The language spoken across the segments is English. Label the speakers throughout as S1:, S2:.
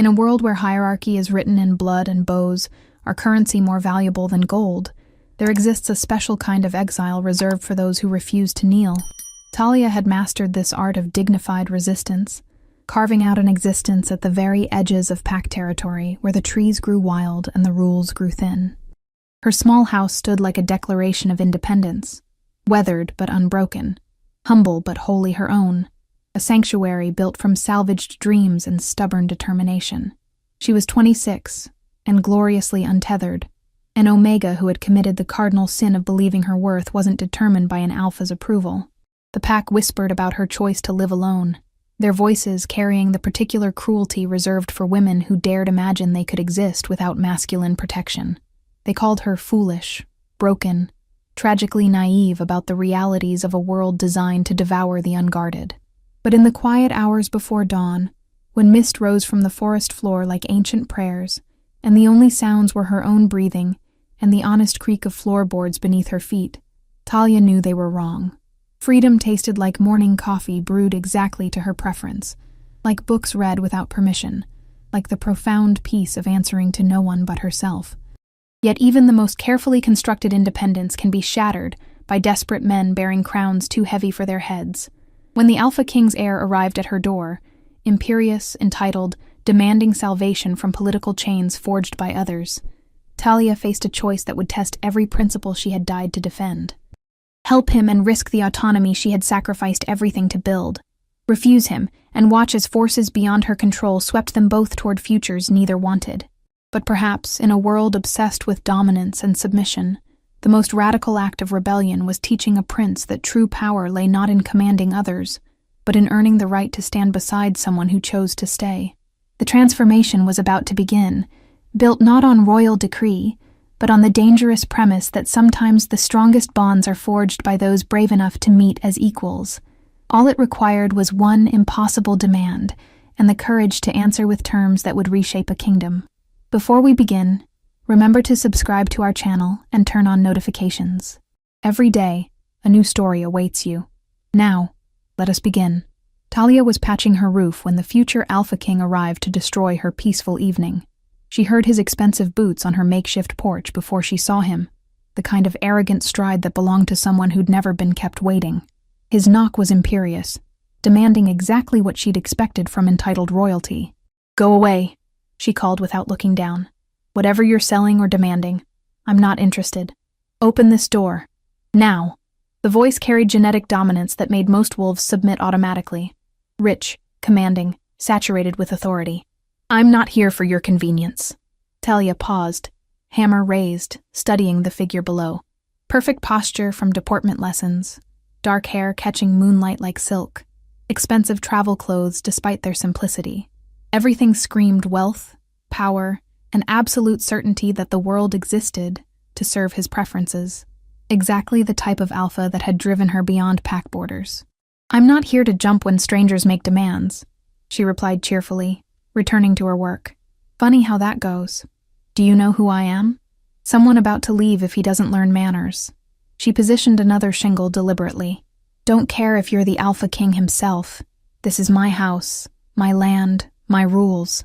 S1: In a world where hierarchy is written in blood and bows, our currency more valuable than gold, there exists a special kind of exile reserved for those who refuse to kneel. Talia had mastered this art of dignified resistance, carving out an existence at the very edges of pack territory where the trees grew wild and the rules grew thin. Her small house stood like a declaration of independence, weathered but unbroken, humble but wholly her own, a sanctuary built from salvaged dreams and stubborn determination. She was 26, and gloriously untethered. An Omega who had committed the cardinal sin of believing her worth wasn't determined by an Alpha's approval. The pack whispered about her choice to live alone, their voices carrying the particular cruelty reserved for women who dared imagine they could exist without masculine protection. They called her foolish, broken, tragically naive about the realities of a world designed to devour the unguarded. But in the quiet hours before dawn, when mist rose from the forest floor like ancient prayers, and the only sounds were her own breathing and the honest creak of floorboards beneath her feet, Talia knew they were wrong. Freedom tasted like morning coffee brewed exactly to her preference, like books read without permission, like the profound peace of answering to no one but herself. Yet even the most carefully constructed independence can be shattered by desperate men bearing crowns too heavy for their heads. When the Alpha King's heir arrived at her door, imperious, entitled, demanding salvation from political chains forged by others, Talia faced a choice that would test every principle she had died to defend. Help him and risk the autonomy she had sacrificed everything to build. Refuse him and watch as forces beyond her control swept them both toward futures neither wanted. But perhaps, in a world obsessed with dominance and submission, the most radical act of rebellion was teaching a prince that true power lay not in commanding others, but in earning the right to stand beside someone who chose to stay. The transformation was about to begin, built not on royal decree, but on the dangerous premise that sometimes the strongest bonds are forged by those brave enough to meet as equals. All it required was one impossible demand, and the courage to answer with terms that would reshape a kingdom. Before we begin, remember to subscribe to our channel and turn on notifications. Every day, a new story awaits you. Now, let us begin. Talia was patching her roof when the future Alpha King arrived to destroy her peaceful evening. She heard his expensive boots on her makeshift porch before she saw him, the kind of arrogant stride that belonged to someone who'd never been kept waiting. His knock was imperious, demanding exactly what she'd expected from entitled royalty. "Go away," she called without looking down. "Whatever you're selling or demanding, I'm not interested. Open this door. Now." The voice carried genetic dominance that made most wolves submit automatically. Rich, commanding, saturated with authority. "I'm not here for your convenience." Talia paused, hammer raised, studying the figure below. Perfect posture from deportment lessons, dark hair catching moonlight like silk, expensive travel clothes despite their simplicity. Everything screamed wealth, power, and absolute certainty that the world existed to serve his preferences. Exactly the type of alpha that had driven her beyond pack borders. "I'm not here to jump when strangers make demands," she replied cheerfully, returning to her work. "Funny how that goes. Do you know who I am? Someone about to leave if he doesn't learn manners." She positioned another shingle deliberately. "Don't care if you're the Alpha King himself. This is my house, my land, my rules.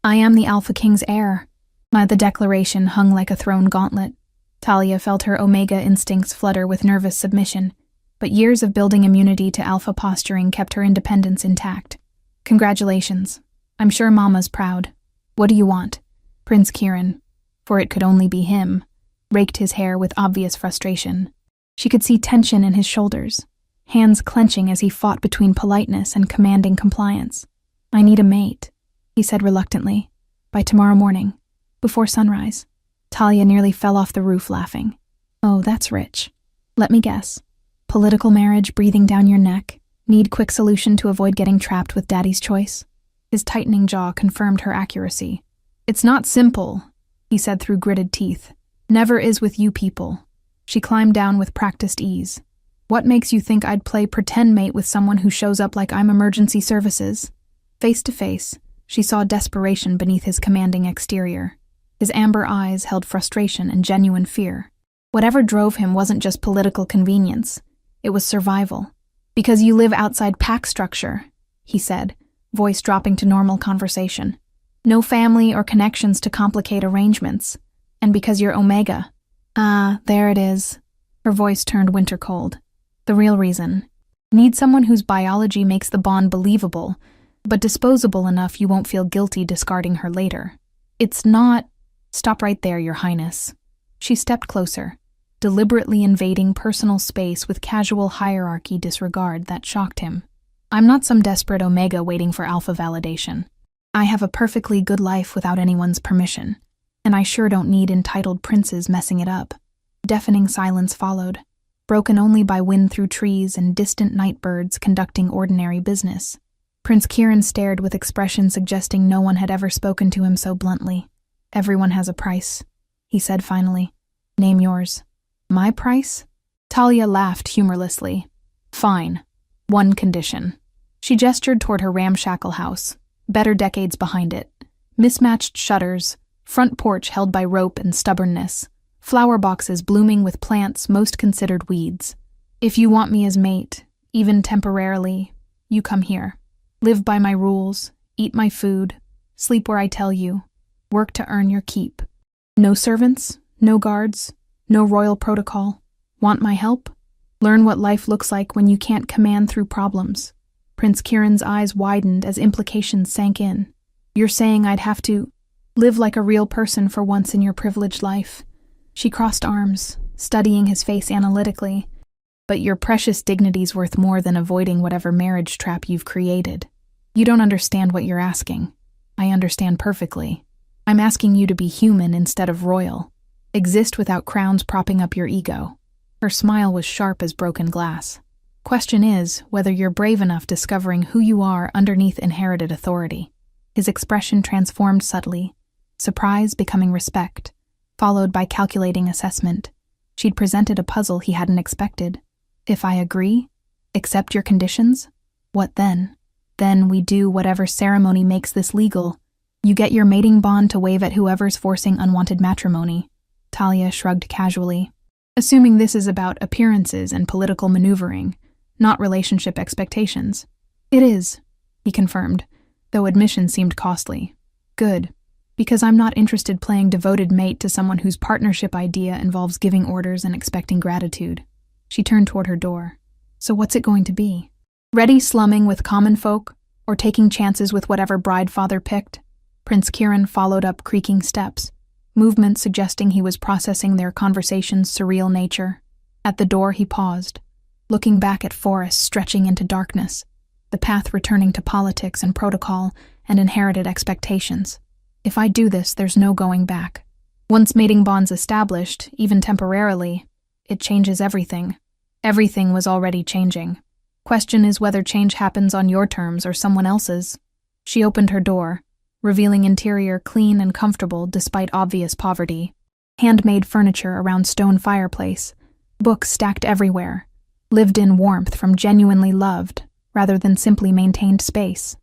S1: I am the Alpha King's heir." The declaration hung like a thrown gauntlet. Talia felt her Omega instincts flutter with nervous submission, but years of building immunity to Alpha posturing kept her independence intact. "Congratulations. I'm sure Mama's proud. What do you want?" Prince Kieran, for it could only be him, raked his hair with obvious frustration. She could see tension in his shoulders, hands clenching as he fought between politeness and commanding compliance. "I need a mate," he said reluctantly. "By tomorrow morning, before sunrise." Talia nearly fell off the roof laughing. "Oh, that's rich. Let me guess. Political marriage breathing down your neck? Need quick solution to avoid getting trapped with daddy's choice?" His tightening jaw confirmed her accuracy. "It's not simple," he said through gritted teeth. "Never is with you people." She climbed down with practiced ease. "What makes you think I'd play pretend mate with someone who shows up like I'm emergency services?" Face to face, she saw desperation beneath his commanding exterior. His amber eyes held frustration and genuine fear. Whatever drove him wasn't just political convenience. It was survival. "Because you live outside pack structure," he said, voice dropping to normal conversation. No family or connections to complicate arrangements. And because you're Omega. Ah, there it is. Her voice turned winter cold. The real reason. Need someone whose biology makes the bond believable, but disposable enough you won't feel guilty discarding her later. It's not— Stop right there, Your Highness. She stepped closer, deliberately invading personal space with casual hierarchy disregard that shocked him. I'm not some desperate Omega waiting for alpha validation. I have a perfectly good life without anyone's permission, and I sure don't need entitled princes messing it up. Deafening silence followed, broken only by wind through trees and distant night birds conducting ordinary business. Prince Kieran stared with expression suggesting no one had ever spoken to him so bluntly. Everyone has a price, he said finally. Name yours. My price? Talia laughed humorlessly. Fine. One condition. She gestured toward her ramshackle house, better decades behind it. Mismatched shutters, front porch held by rope and stubbornness, flower boxes blooming with plants most considered weeds. If you want me as mate, even temporarily, you come here. Live by my rules, eat my food, sleep where I tell you, work to earn your keep. No servants, no guards, no royal protocol. Want my help? Learn what life looks like when you can't command through problems. Prince Kieran's eyes widened as implications sank in. You're saying I'd have to live like a real person for once in your privileged life. She crossed arms, studying his face analytically. But your precious dignity's worth more than avoiding whatever marriage trap you've created. You don't understand what you're asking. I understand perfectly. I'm asking you to be human instead of royal. Exist without crowns propping up your ego. Her smile was sharp as broken glass. Question is whether you're brave enough discovering who you are underneath inherited authority. His expression transformed subtly, surprise becoming respect, followed by calculating assessment. She'd presented a puzzle he hadn't expected. If I agree, accept your conditions, what then? Then we do whatever ceremony makes this legal. You get your mating bond to wave at whoever's forcing unwanted matrimony. Talia shrugged casually. Assuming this is about appearances and political maneuvering, not relationship expectations. It is, he confirmed, though admission seemed costly. Good, because I'm not interested playing devoted mate to someone whose partnership idea involves giving orders and expecting gratitude. She turned toward her door. So what's it going to be? Ready slumming with common folk, or taking chances with whatever bride father picked? Prince Kieran followed up creaking steps, movement suggesting he was processing their conversation's surreal nature. At the door he paused, looking back at forests stretching into darkness, the path returning to politics and protocol and inherited expectations. If I do this, there's no going back. Once mating bonds established, even temporarily, it changes everything. Everything was already changing. Question is whether change happens on your terms or someone else's. She opened her door, revealing interior clean and comfortable despite obvious poverty. Handmade furniture around stone fireplace, books stacked everywhere, lived-in warmth from genuinely loved, rather than simply maintained space.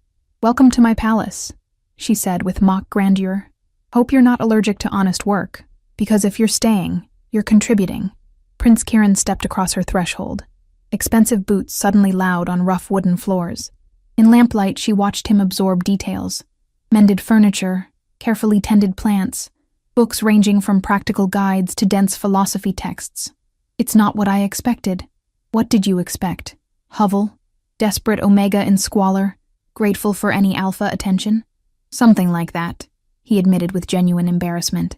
S1: Welcome to my palace, she said with mock grandeur. Hope you're not allergic to honest work, because if you're staying, you're contributing. Prince Kieran stepped across her threshold, expensive boots suddenly loud on rough wooden floors. In lamplight, she watched him absorb details. Mended furniture, carefully tended plants, books ranging from practical guides to dense philosophy texts. It's not what I expected. What did you expect? Hovel? Desperate Omega in squalor? Grateful for any alpha attention? Something like that, he admitted with genuine embarrassment.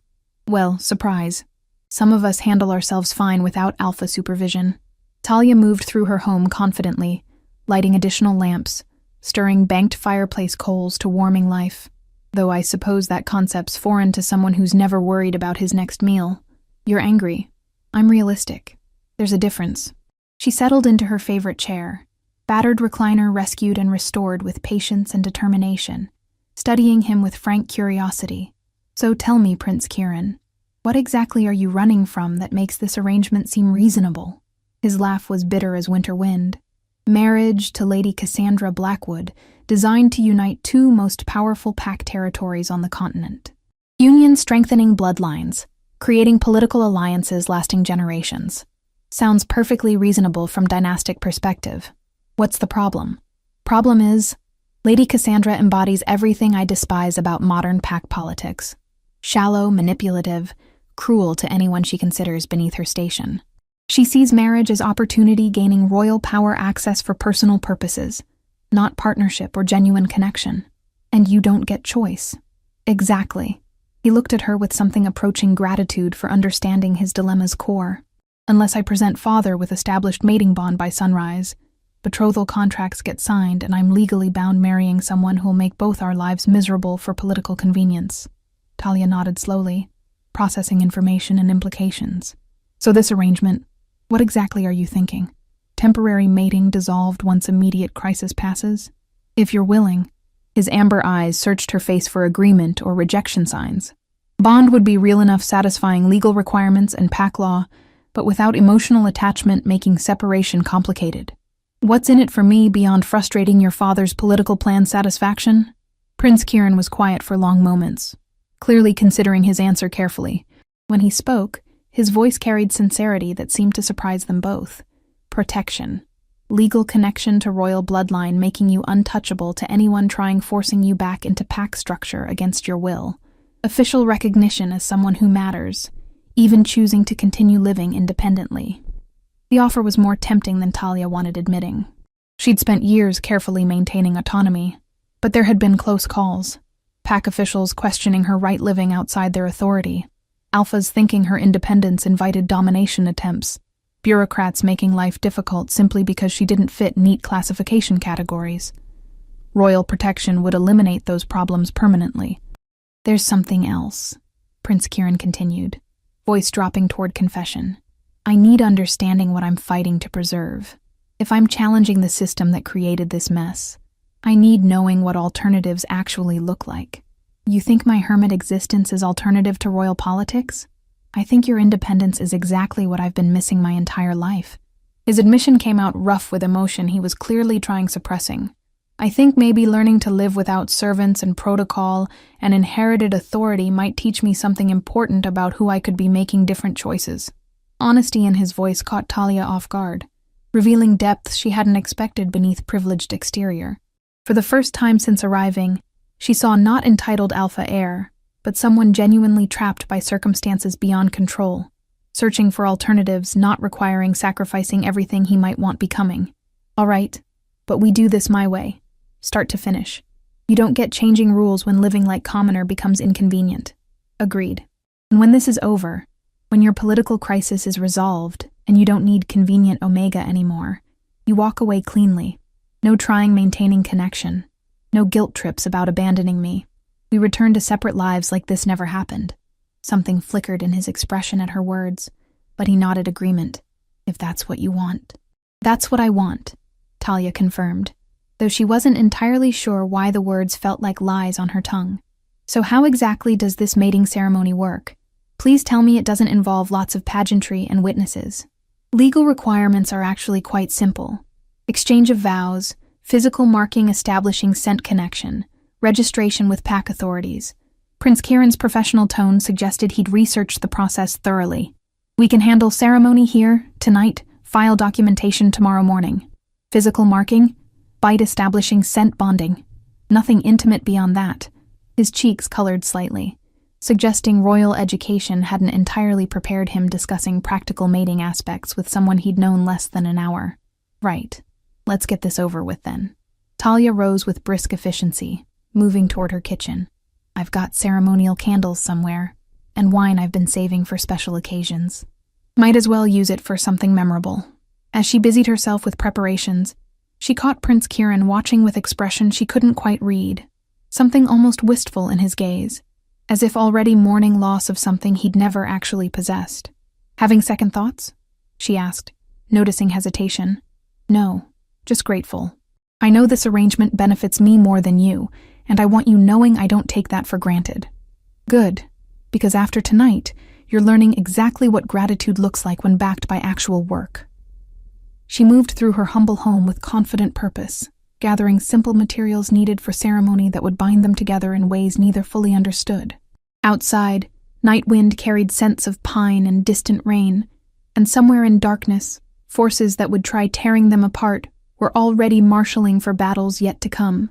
S1: Well, surprise. Some of us handle ourselves fine without alpha supervision. Talia moved through her home confidently, lighting additional lamps, stirring banked fireplace coals to warming life. Though I suppose that concept's foreign to someone who's never worried about his next meal. You're angry. I'm realistic. There's a difference. She settled into her favorite chair, battered recliner rescued and restored with patience and determination, studying him with frank curiosity. So tell me, Prince Kieran, what exactly are you running from that makes this arrangement seem reasonable? His laugh was bitter as winter wind. Marriage to Lady Cassandra Blackwood, designed to unite two most powerful pack territories on the continent. Union strengthening bloodlines, creating political alliances lasting generations. Sounds perfectly reasonable from dynastic perspective. What's the problem? Problem is, Lady Cassandra embodies everything I despise about modern pack politics. Shallow, manipulative, cruel to anyone she considers beneath her station. She sees marriage as opportunity gaining royal power access for personal purposes, not partnership or genuine connection. And you don't get choice. Exactly. He looked at her with something approaching gratitude for understanding his dilemma's core. Unless I present father with established mating bond by sunrise, betrothal contracts get signed and I'm legally bound marrying someone who'll make both our lives miserable for political convenience. Talia nodded slowly, processing information and implications. So this arrangement, what exactly are you thinking? Temporary mating dissolved once immediate crisis passes? If you're willing. His amber eyes searched her face for agreement or rejection signs. Bond would be real enough satisfying legal requirements and pack law, but without emotional attachment making separation complicated. What's in it for me beyond frustrating your father's political plan satisfaction? Prince Kieran was quiet for long moments, clearly considering his answer carefully. When he spoke, his voice carried sincerity that seemed to surprise them both. Protection. Legal connection to royal bloodline making you untouchable to anyone trying forcing you back into pack structure against your will. Official recognition as someone who matters, even choosing to continue living independently. The offer was more tempting than Talia wanted admitting. She'd spent years carefully maintaining autonomy, but there had been close calls. Pack officials questioning her right living outside their authority. Alphas thinking her independence invited domination attempts. Bureaucrats making life difficult simply because she didn't fit neat classification categories. Royal protection would eliminate those problems permanently. There's something else, Prince Kieran continued, voice dropping toward confession. I need understanding what I'm fighting to preserve. If I'm challenging the system that created this mess, I need knowing what alternatives actually look like. You think my hermit existence is alternative to royal politics? I think your independence is exactly what I've been missing my entire life. His admission came out rough with emotion he was clearly trying suppressing. I think maybe learning to live without servants and protocol and inherited authority might teach me something important about who I could be making different choices. Honesty in his voice caught Talia off guard, revealing depths she hadn't expected beneath privileged exterior. For the first time since arriving, she saw not entitled alpha heir, but someone genuinely trapped by circumstances beyond control, searching for alternatives not requiring sacrificing everything he might want becoming. All right, but we do this my way, start to finish. You don't get changing rules when living like commoner becomes inconvenient. Agreed. And when this is over, when your political crisis is resolved and you don't need convenient Omega anymore, you walk away cleanly. No trying maintaining connection. No guilt trips about abandoning me. We return to separate lives like this never happened. Something flickered in his expression at her words, but he nodded agreement. If that's what you want. That's what I want, Talia confirmed, though she wasn't entirely sure why the words felt like lies on her tongue. So how exactly does this mating ceremony work? Please tell me it doesn't involve lots of pageantry and witnesses. Legal requirements are actually quite simple. Exchange of vows, physical marking establishing scent connection, registration with pack authorities. Prince Kieran's professional tone suggested he'd researched the process thoroughly. We can handle ceremony here, tonight, file documentation tomorrow morning. Physical marking, bite establishing scent bonding. Nothing intimate beyond that. His cheeks colored slightly, suggesting royal education hadn't entirely prepared him discussing practical mating aspects with someone he'd known less than an hour. Right. Let's get this over with then. Talia rose with brisk efficiency, moving toward her kitchen. I've got ceremonial candles somewhere, and wine I've been saving for special occasions. Might as well use it for something memorable. As she busied herself with preparations, she caught Prince Kieran watching with expression she couldn't quite read, something almost wistful in his gaze, as if already mourning loss of something he'd never actually possessed. Having second thoughts? She asked, noticing hesitation. No, just grateful. I know this arrangement benefits me more than you, and I want you knowing I don't take that for granted. Good, because after tonight, you're learning exactly what gratitude looks like when backed by actual work. She moved through her humble home with confident purpose, gathering simple materials needed for ceremony that would bind them together in ways neither fully understood. Outside, night wind carried scents of pine and distant rain, and somewhere in darkness, forces that would try tearing them apart were already marshalling for battles yet to come.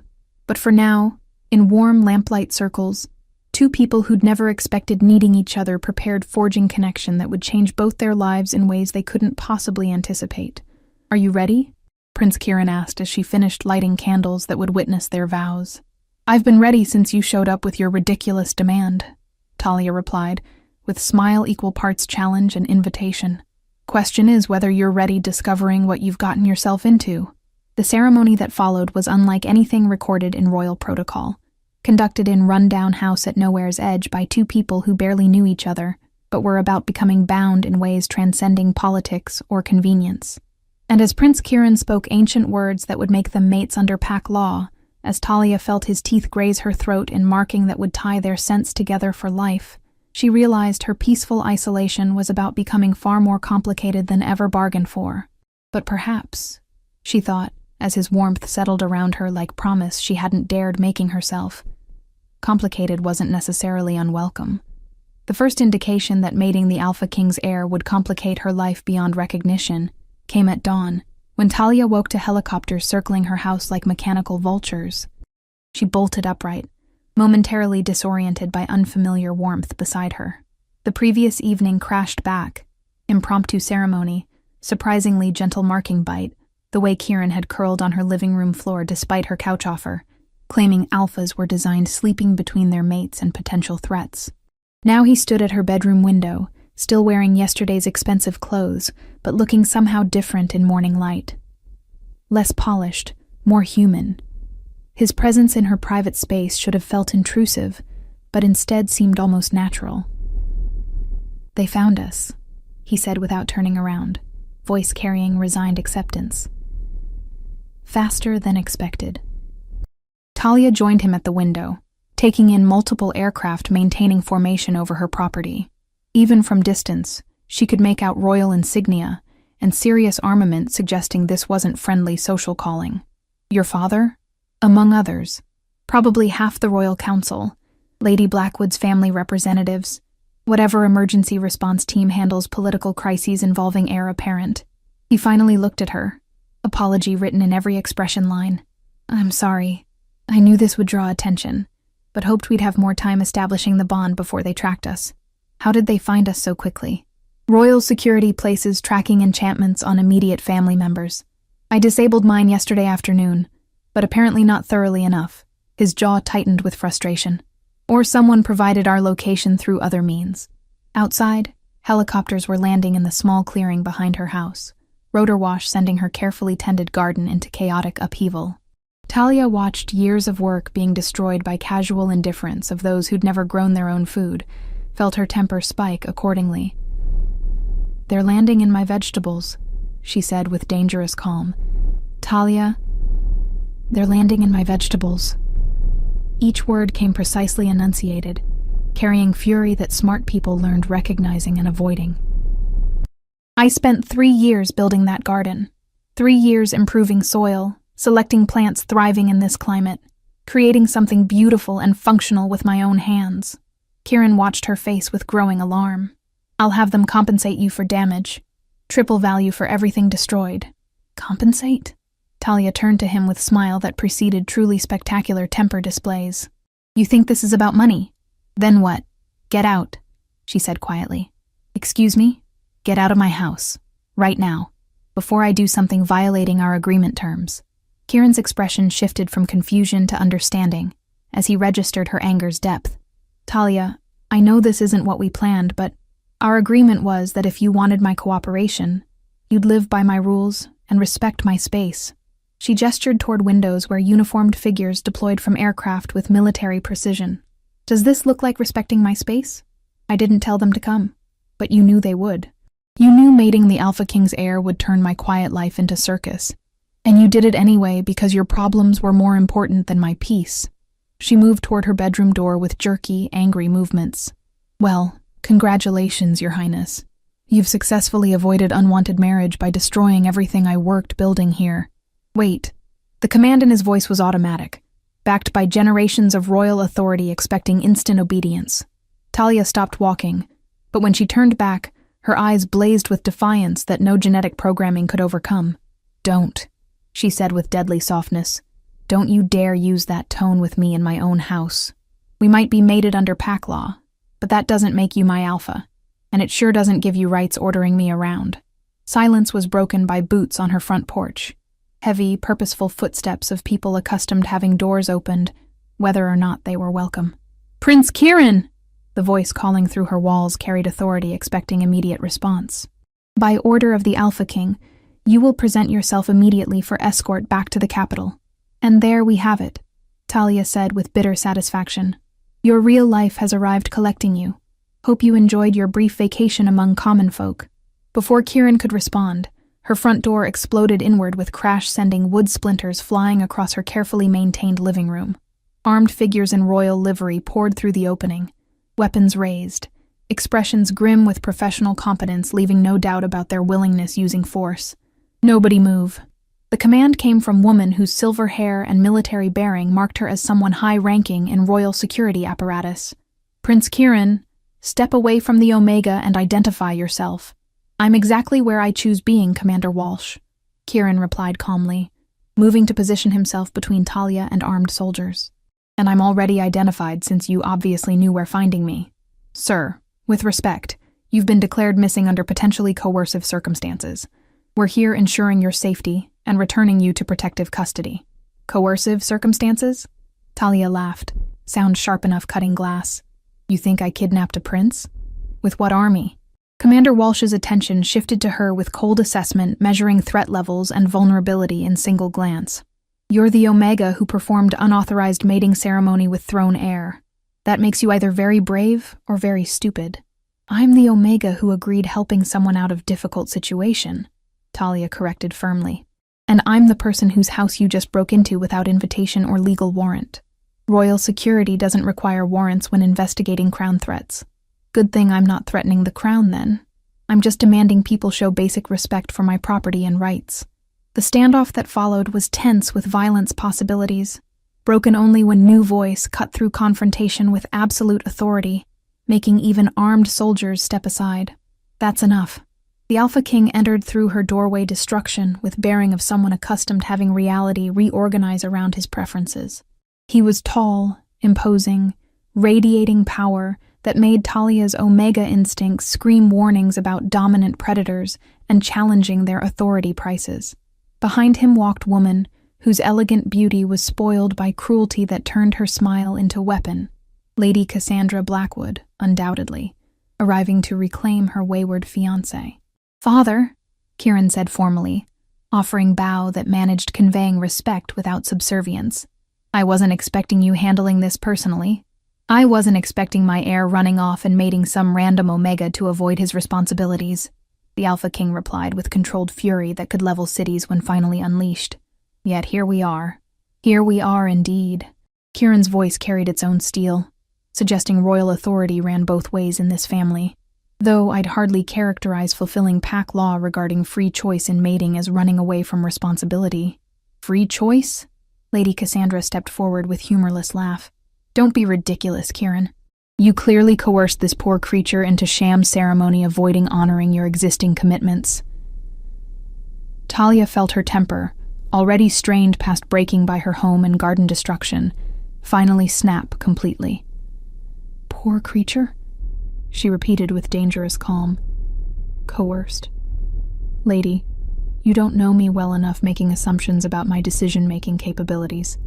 S1: But for now, in warm lamplight circles, two people who'd never expected needing each other prepared forging connection that would change both their lives in ways they couldn't possibly anticipate. "Are you ready?" Prince Kieran asked as she finished lighting candles that would witness their vows. "I've been ready since you showed up with your ridiculous demand," Talia replied, with smile equal parts challenge and invitation. "Question is whether you're ready discovering what you've gotten yourself into." The ceremony that followed was unlike anything recorded in royal protocol, conducted in run-down house at Nowhere's Edge by two people who barely knew each other, but were about becoming bound in ways transcending politics or convenience. And as Prince Kieran spoke ancient words that would make them mates under pack law, as Talia felt his teeth graze her throat in marking that would tie their scents together for life, she realized her peaceful isolation was about becoming far more complicated than ever bargained for. But perhaps, she thought, as his warmth settled around her like promise she hadn't dared making herself, complicated wasn't necessarily unwelcome. The first indication that mating the Alpha King's heir would complicate her life beyond recognition came at dawn, when Talia woke to helicopters circling her house like mechanical vultures. She bolted upright, momentarily disoriented by unfamiliar warmth beside her. The previous evening crashed back. Impromptu ceremony, surprisingly gentle marking bite, the way Kieran had curled on her living room floor despite her couch offer, claiming alphas were designed sleeping between their mates and potential threats. Now he stood at her bedroom window, still wearing yesterday's expensive clothes, but looking somehow different in morning light. Less polished, more human. His presence in her private space should have felt intrusive, but instead seemed almost natural. "They found us," he said without turning around, voice carrying resigned acceptance. Faster than expected. Talia joined him at the window, taking in multiple aircraft maintaining formation over her property. Even from distance, she could make out royal insignia and serious armament suggesting this wasn't friendly social calling. "Your father?" Among others, probably half the royal council, Lady Blackwood's family representatives, whatever emergency response team handles political crises involving heir apparent. He finally looked at her, apology written in every expression line. "I'm sorry. I knew this would draw attention, but hoped we'd have more time establishing the bond before they tracked us. How did they find us so quickly?" "Royal security places tracking enchantments on immediate family members. I disabled mine yesterday afternoon, but apparently not thoroughly enough." His jaw tightened with frustration. "Or someone provided our location through other means." Outside, helicopters were landing in the small clearing behind her house, rotor wash sending her carefully tended garden into chaotic upheaval. Talia watched years of work being destroyed by casual indifference of those who'd never grown their own food, felt her temper spike accordingly. "They're landing in my vegetables," she said with dangerous calm. "Talia, they're landing in my vegetables." Each word came precisely enunciated, carrying fury that smart people learned recognizing and avoiding. "I spent 3 years building that garden. 3 years improving soil, selecting plants thriving in this climate, creating something beautiful and functional with my own hands." Kieran watched her face with growing alarm. "I'll have them compensate you for damage. Triple value for everything destroyed." "Compensate?" Talia turned to him with a smile that preceded truly spectacular temper displays. "You think this is about money? Then what? Get out," she said quietly. "Excuse me? Get out of my house. Right now. Before I do something violating our agreement terms." Kieran's expression shifted from confusion to understanding, as he registered her anger's depth. "Talia, I know this isn't what we planned, but our agreement was that if you wanted my cooperation, you'd live by my rules and respect my space." She gestured toward windows where uniformed figures deployed from aircraft with military precision. "Does this look like respecting my space? I didn't tell them to come, but you knew they would. You knew mating the Alpha King's heir would turn my quiet life into circus, and you did it anyway because your problems were more important than my peace." She moved toward her bedroom door with jerky, angry movements. "Well, congratulations, Your Highness. You've successfully avoided unwanted marriage by destroying everything I worked building here. Wait." The command in his voice was automatic, backed by generations of royal authority expecting instant obedience. Talia stopped walking, but when she turned back, her eyes blazed with defiance that no genetic programming could overcome. "Don't," she said with deadly softness. Don't you dare use that tone with me in my own house. We might be mated under pack law, but that doesn't make you my alpha, and it sure doesn't give you rights ordering me around. Silence was broken by boots on her front porch. Heavy, purposeful footsteps of people accustomed having doors opened, whether or not they were welcome. "Prince Kieran!" The voice calling through her walls carried authority, expecting immediate response. "By order of the Alpha King, you will present yourself immediately for escort back to the capital." "And there we have it," Talia said with bitter satisfaction. "Your real life has arrived collecting you. Hope you enjoyed your brief vacation among common folk." Before Kieran could respond, her front door exploded inward with crash, sending wood splinters flying across her carefully maintained living room. Armed figures in royal livery poured through the opening, weapons raised, expressions grim with professional competence, leaving no doubt about their willingness using force. "Nobody move." The command came from woman whose silver hair and military bearing marked her as someone high-ranking in royal security apparatus. "Prince Kieran, step away from the Omega and identify yourself." "I'm exactly where I choose being, Commander Walsh," Kieran replied calmly, moving to position himself between Talia and armed soldiers. "And I'm already identified since you obviously knew where finding me. Sir, with respect, you've been declared missing under potentially coercive circumstances. We're here ensuring your safety and returning you to protective custody." "Coercive circumstances?" Talia laughed, sound sharp enough cutting glass. "You think I kidnapped a prince? With what army?" Commander Walsh's attention shifted to her with cold assessment, measuring threat levels and vulnerability in single glance. "You're the Omega who performed unauthorized mating ceremony with throne heir. That makes you either very brave or very stupid." "I'm the Omega who agreed helping someone out of difficult situation," Talia corrected firmly. "And I'm the person whose house you just broke into without invitation or legal warrant. Royal security doesn't require warrants when investigating crown threats. Good thing I'm not threatening the crown, then. I'm just demanding people show basic respect for my property and rights." The standoff that followed was tense with violence possibilities, broken only when new voice cut through confrontation with absolute authority, making even armed soldiers step aside. "That's enough." The Alpha King entered through her doorway destruction with bearing of someone accustomed having reality reorganize around his preferences. He was tall, imposing, radiating power that made Talia's Omega instincts scream warnings about dominant predators and challenging their authority prices. Behind him walked woman, whose elegant beauty was spoiled by cruelty that turned her smile into weapon. Lady Cassandra Blackwood, undoubtedly, arriving to reclaim her wayward fiancé. "Father," Kieran said formally, offering bow that managed conveying respect without subservience. "I wasn't expecting you handling this personally. I wasn't expecting my heir running off and mating some random Omega to avoid his responsibilities," the Alpha King replied with controlled fury that could level cities when finally unleashed. "Yet here we are. Here we are indeed." Kieran's voice carried its own steel, suggesting royal authority ran both ways in this family. Though I'd hardly characterize fulfilling pack law regarding free choice in mating as running away from responsibility. "Free choice?" Lady Cassandra stepped forward with humorless laugh. "Don't be ridiculous, Kieran. You clearly coerced this poor creature into sham ceremony, avoiding honoring your existing commitments." Talia felt her temper, already strained past breaking by her home and garden destruction, finally snap completely. "Poor creature?" she repeated with dangerous calm. "Coerced. Lady, you don't know me well enough making assumptions about my decision-making capabilities."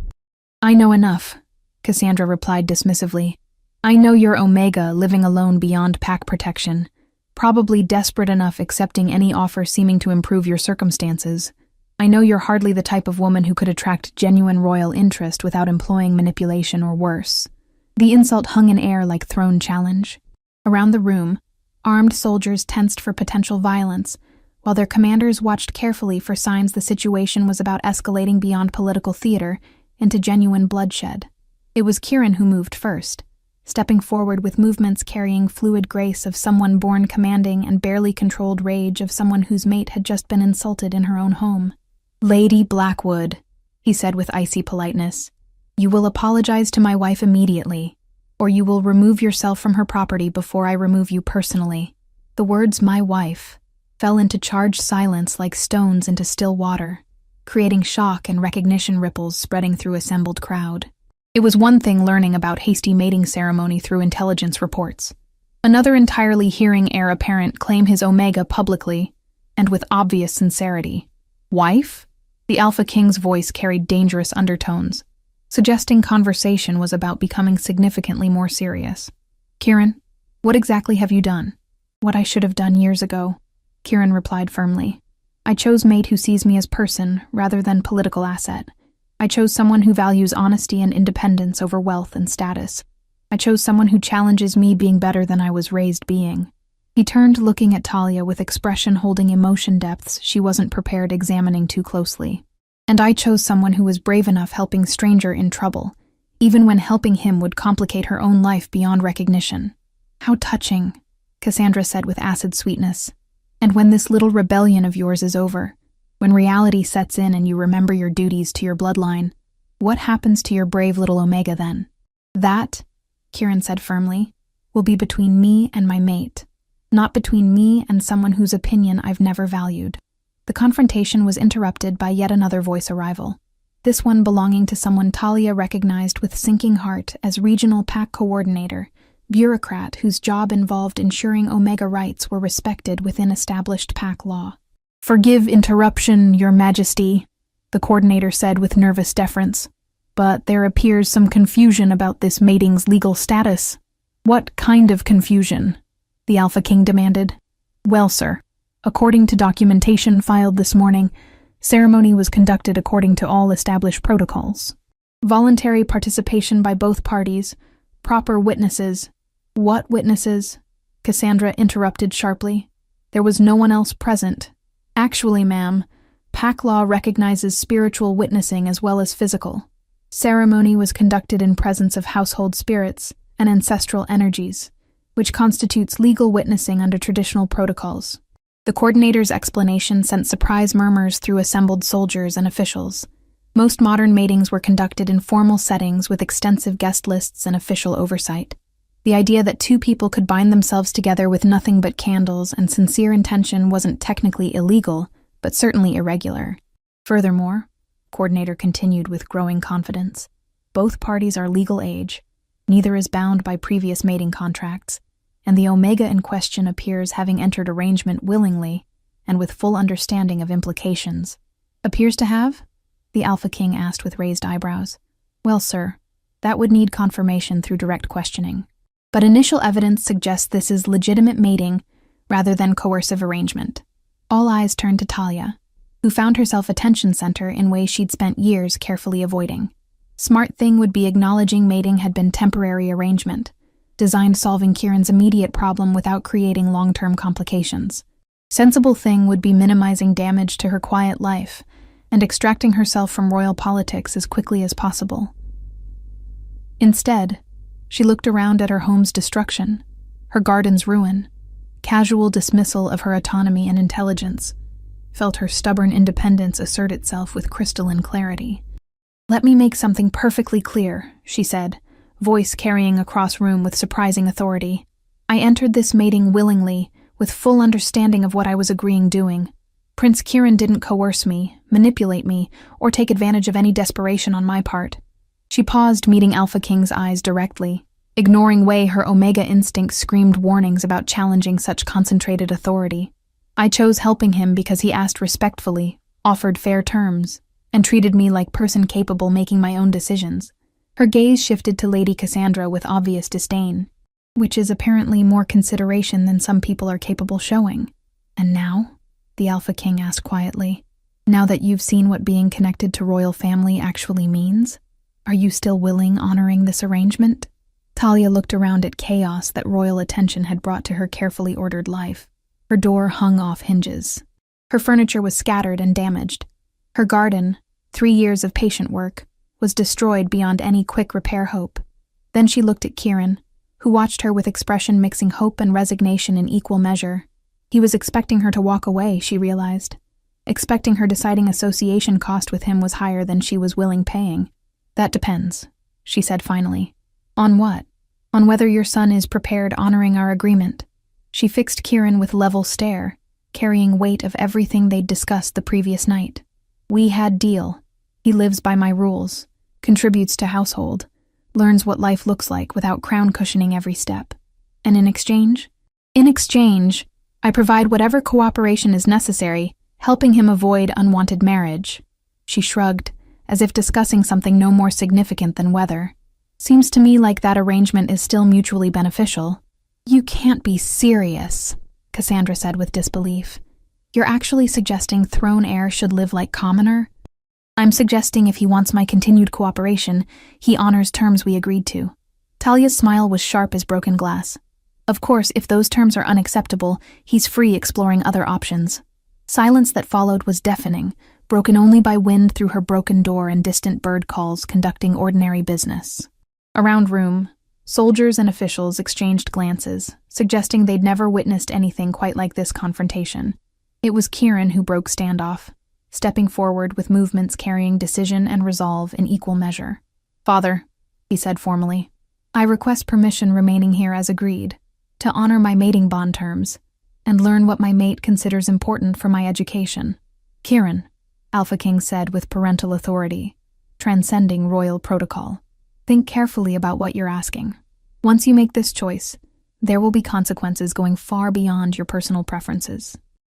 S1: "I know enough," Cassandra replied dismissively. "I know you're Omega, living alone beyond pack protection, probably desperate enough accepting any offer seeming to improve your circumstances. I know you're hardly the type of woman who could attract genuine royal interest without employing manipulation or worse." The insult hung in air like thrown challenge. Around the room, armed soldiers tensed for potential violence, while their commanders watched carefully for signs the situation was about escalating beyond political theater into genuine bloodshed. It was Kieran who moved first, stepping forward with movements carrying fluid grace of someone born commanding and barely controlled rage of someone whose mate had just been insulted in her own home. "Lady Blackwood," he said with icy politeness, "you will apologize to my wife immediately, or you will remove yourself from her property before I remove you personally." The words "my wife" fell into charged silence like stones into still water. creating shock and recognition ripples spreading through assembled crowd. It was one thing learning about hasty mating ceremony through intelligence reports. Another entirely hearing heir apparent claim his Omega publicly, and with obvious sincerity. Wife? The Alpha King's voice carried dangerous undertones, suggesting conversation was about becoming significantly more serious. Kieran, what exactly have you done? What I should have done years ago, Kieran replied firmly. I chose mate who sees me as person rather than political asset. I chose someone who values honesty and independence over wealth and status. I chose someone who challenges me being better than I was raised being. He turned, looking at Talia with expression holding emotion depths she wasn't prepared examining too closely. And I chose someone who was brave enough helping stranger in trouble, even when helping him would complicate her own life beyond recognition. How touching, Cassandra said with acid sweetness. And when this little rebellion of yours is over, when reality sets in and you remember your duties to your bloodline, what happens to your brave little Omega then? That, Kieran said firmly, will be between me and my mate, not between me and someone whose opinion I've never valued. The confrontation was interrupted by yet another voice arrival, this one belonging to someone Talia recognized with sinking heart as regional pack coordinator, bureaucrat whose job involved ensuring Omega rights were respected within established pack law. Forgive interruption, Your Majesty, the coordinator said with nervous deference, but there appears some confusion about this mating's legal status. What kind of confusion? The Alpha King demanded. Well, sir, according to documentation filed this morning, ceremony was conducted according to all established protocols. Voluntary participation by both parties, proper witnesses. What witnesses? Cassandra interrupted sharply. There was no one else present. Actually, ma'am, pack law recognizes spiritual witnessing as well as physical. Ceremony was conducted in presence of household spirits and ancestral energies, which constitutes legal witnessing under traditional protocols. The coordinator's explanation sent surprise murmurs through assembled soldiers and officials. Most modern matings were conducted in formal settings with extensive guest lists and official oversight. The idea that two people could bind themselves together with nothing but candles and sincere intention wasn't technically illegal, but certainly irregular. Furthermore, coordinator continued with growing confidence, both parties are legal age, neither is bound by previous mating contracts, and the Omega in question appears having entered arrangement willingly and with full understanding of implications. Appears to have? The Alpha King asked with raised eyebrows. Well, sir, that would need confirmation through direct questioning. But initial evidence suggests this is legitimate mating rather than coercive arrangement. All eyes turned to Talia, who found herself attention center in ways she'd spent years carefully avoiding. Smart thing would be acknowledging mating had been temporary arrangement, designed solving Kieran's immediate problem without creating long-term complications. Sensible thing would be minimizing damage to her quiet life and extracting herself from royal politics as quickly as possible. Instead, she looked around at her home's destruction, her garden's ruin, casual dismissal of her autonomy and intelligence, felt her stubborn independence assert itself with crystalline clarity. Let me make something perfectly clear, she said, voice carrying across room with surprising authority. I entered this mating willingly, with full understanding of what I was agreeing doing. Prince Kieran didn't coerce me, manipulate me, or take advantage of any desperation on my part. She paused, meeting Alpha King's eyes directly, ignoring way her Omega instinct screamed warnings about challenging such concentrated authority. I chose helping him because he asked respectfully, offered fair terms, and treated me like person capable making my own decisions. Her gaze shifted to Lady Cassandra with obvious disdain, which is apparently more consideration than some people are capable showing. And now? The Alpha King asked quietly. Now that you've seen what being connected to royal family actually means, are you still willing honoring this arrangement? Talia looked around at chaos that royal attention had brought to her carefully ordered life. Her door hung off hinges. Her furniture was scattered and damaged. Her garden, 3 years of patient work, was destroyed beyond any quick repair hope. Then she looked at Kieran, who watched her with expression mixing hope and resignation in equal measure. He was expecting her to walk away, she realized. Expecting her deciding association cost with him was higher than she was willing paying. That depends, she said finally. On what? On whether your son is prepared honoring our agreement. She fixed Kieran with level stare, carrying weight of everything they'd discussed the previous night. We had deal. He lives by my rules, contributes to household, learns what life looks like without crown cushioning every step. And in exchange? In exchange, I provide whatever cooperation is necessary, helping him avoid unwanted marriage. She shrugged, as if discussing something no more significant than weather. Seems to me like that arrangement is still mutually beneficial. You can't be serious, Cassandra said with disbelief. You're actually suggesting throne heir should live like commoner? I'm suggesting if he wants my continued cooperation, he honors terms we agreed to. Talia's smile was sharp as broken glass. Of course, if those terms are unacceptable, he's free exploring other options. Silence that followed was deafening, broken only by wind through her broken door and distant bird calls conducting ordinary business. Around room, soldiers and officials exchanged glances, suggesting they'd never witnessed anything quite like this confrontation. It was Kieran who broke standoff, stepping forward with movements carrying decision and resolve in equal measure. Father, he said formally, I request permission remaining here as agreed, to honor my mating bond terms, and learn what my mate considers important for my education. Kieran, Alpha King said with parental authority, transcending royal protocol. Think carefully about what you're asking. Once you make this choice, there will be consequences going far beyond your personal preferences.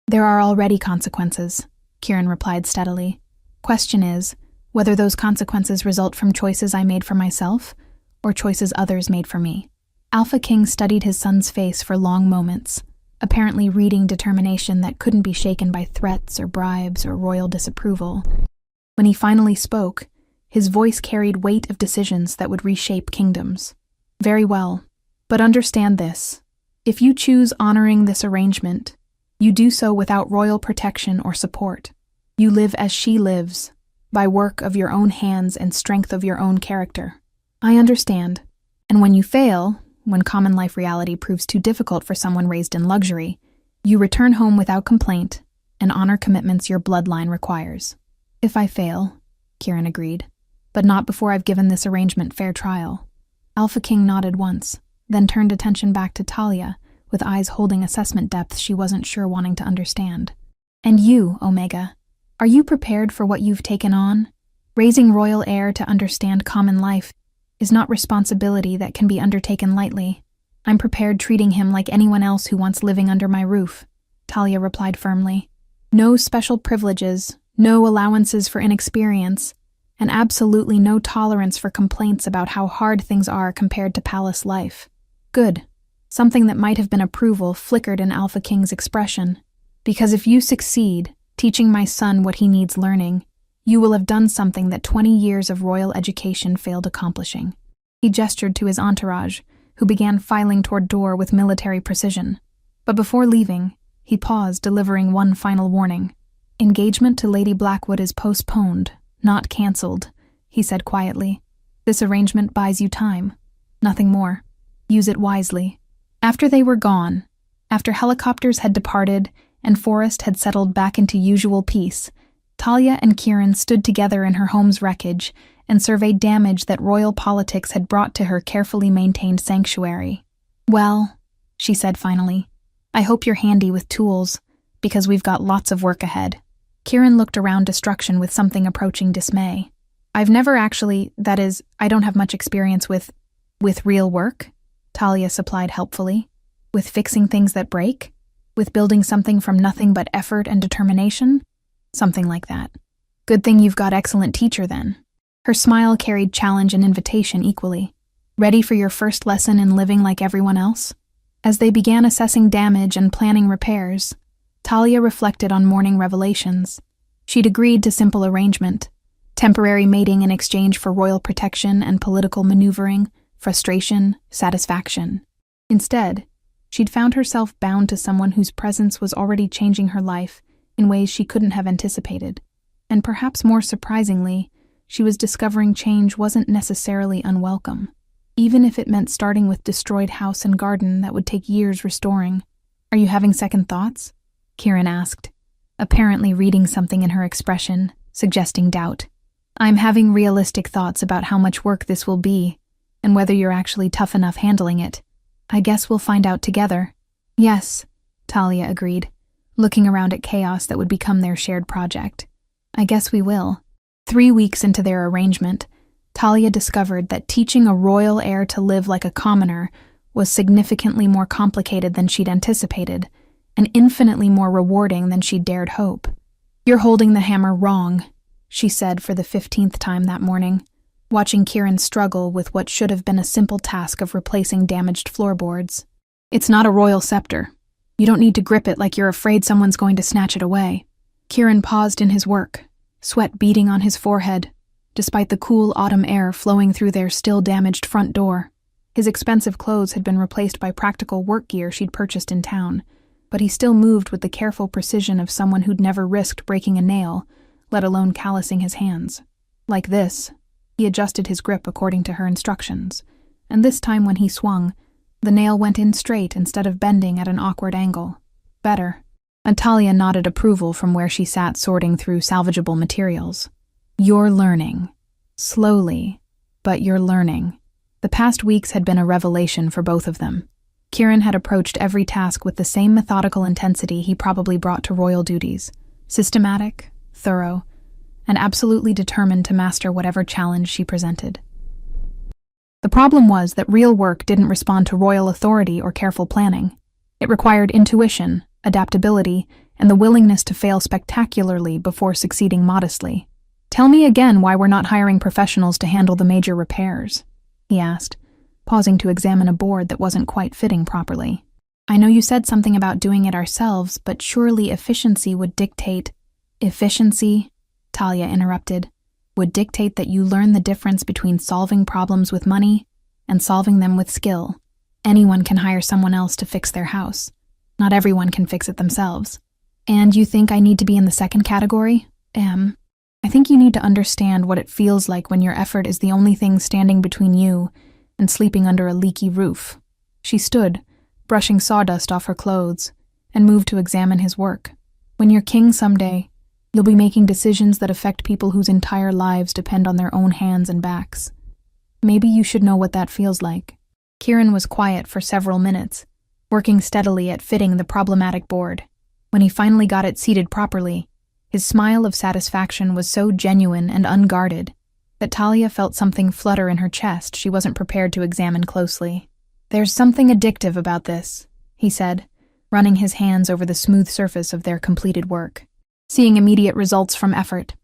S1: There are already consequences, Kieran replied steadily. Question is, whether those consequences result from choices I made for myself, or choices others made for me. Alpha King studied his son's face for long moments, apparently reading determination that couldn't be shaken by threats or bribes or royal disapproval. When he finally spoke, his voice carried weight of decisions that would reshape kingdoms. Very well, but understand this. If you choose honoring this arrangement, you do so without royal protection or support. You live as she lives, by work of your own hands and strength of your own character. I understand. And when you fail, when common life reality proves too difficult for someone raised in luxury, you return home without complaint and honor commitments your bloodline requires. If I fail, Kieran agreed, but not before I've given this arrangement fair trial. Alpha King nodded once, then turned attention back to Talia, with eyes holding assessment depth she wasn't sure wanting to understand. And you, Omega, are you prepared for what you've taken on? Raising royal heir to understand common life is not responsibility that can be undertaken lightly. I'm prepared treating him like anyone else who wants living under my roof, Talia replied firmly. No special privileges, no allowances for inexperience, and absolutely no tolerance for complaints about how hard things are compared to palace life. Good. Something that might have been approval flickered in Alpha King's expression. Because if you succeed, teaching my son what he needs learning, you will have done something that 20 years of royal education failed accomplishing. He gestured to his entourage, who began filing toward door with military precision. But before leaving, he paused, delivering one final warning. Engagement to Lady Blackwood is postponed, not cancelled, he said quietly. This arrangement buys you time. Nothing more. Use it wisely. After they were gone, after helicopters had departed and Forest had settled back into usual peace, Talia and Kieran stood together in her home's wreckage and surveyed damage that royal politics had brought to her carefully maintained sanctuary. Well, she said finally, I hope you're handy with tools, because we've got lots of work ahead. Kieran looked around destruction with something approaching dismay. I've never actually, that is, I don't have much experience with real work, Talia supplied helpfully. With fixing things that break? With building something from nothing but effort and determination? Something like that. Good thing you've got excellent teacher then. Her smile carried challenge and invitation equally. Ready for your first lesson in living like everyone else? As they began assessing damage and planning repairs, Talia reflected on morning revelations. She'd agreed to simple arrangement, temporary mating in exchange for royal protection and political maneuvering, frustration, satisfaction. Instead, she'd found herself bound to someone whose presence was already changing her life in ways she couldn't have anticipated. And perhaps more surprisingly, she was discovering change wasn't necessarily unwelcome, even if it meant starting with destroyed house and garden that would take years restoring. Are you having second thoughts? Kieran asked, apparently reading something in her expression, suggesting doubt. I'm having realistic thoughts about how much work this will be, and whether you're actually tough enough handling it. I guess we'll find out together. Yes, Talia agreed, looking around at chaos that would become their shared project. I guess we will. 3 weeks into their arrangement, Talia discovered that teaching a royal heir to live like a commoner was significantly more complicated than she'd anticipated, and infinitely more rewarding than she'd dared hope. "You're holding the hammer wrong," she said for the 15th time that morning, watching Kieran struggle with what should have been a simple task of replacing damaged floorboards. "It's not a royal scepter. You don't need to grip it like you're afraid someone's going to snatch it away." Kieran paused in his work, sweat beading on his forehead, despite the cool autumn air flowing through their still damaged front door. His expensive clothes had been replaced by practical work gear she'd purchased in town, but he still moved with the careful precision of someone who'd never risked breaking a nail, let alone callousing his hands. Like this, he adjusted his grip according to her instructions, and this time when he swung, the nail went in straight instead of bending at an awkward angle. Better. Talia nodded approval from where she sat sorting through salvageable materials. "You're learning. Slowly, but you're learning." The past weeks had been a revelation for both of them. Kieran had approached every task with the same methodical intensity he probably brought to royal duties, systematic, thorough, and absolutely determined to master whatever challenge she presented. The problem was that real work didn't respond to royal authority or careful planning. It required intuition, adaptability, and the willingness to fail spectacularly before succeeding modestly. "Tell me again why we're not hiring professionals to handle the major repairs," he asked, pausing to examine a board that wasn't quite fitting properly. "I know you said something about doing it ourselves, but surely efficiency would dictate—" "Efficiency," Talia interrupted, "would dictate that you learn the difference between solving problems with money and solving them with skill. Anyone can hire someone else to fix their house. Not everyone can fix it themselves. And you think I need to be in the second category? I think you need to understand what it feels like when your effort is the only thing standing between you and sleeping under a leaky roof." She stood, brushing sawdust off her clothes, and moved to examine his work. "When you're king someday, you'll be making decisions that affect people whose entire lives depend on their own hands and backs. Maybe you should know what that feels like." Kieran was quiet for several minutes, working steadily at fitting the problematic board. When he finally got it seated properly, his smile of satisfaction was so genuine and unguarded that Talia felt something flutter in her chest she wasn't prepared to examine closely. "There's something addictive about this," he said, running his hands over the smooth surface of their completed work. "Seeing immediate results from effort.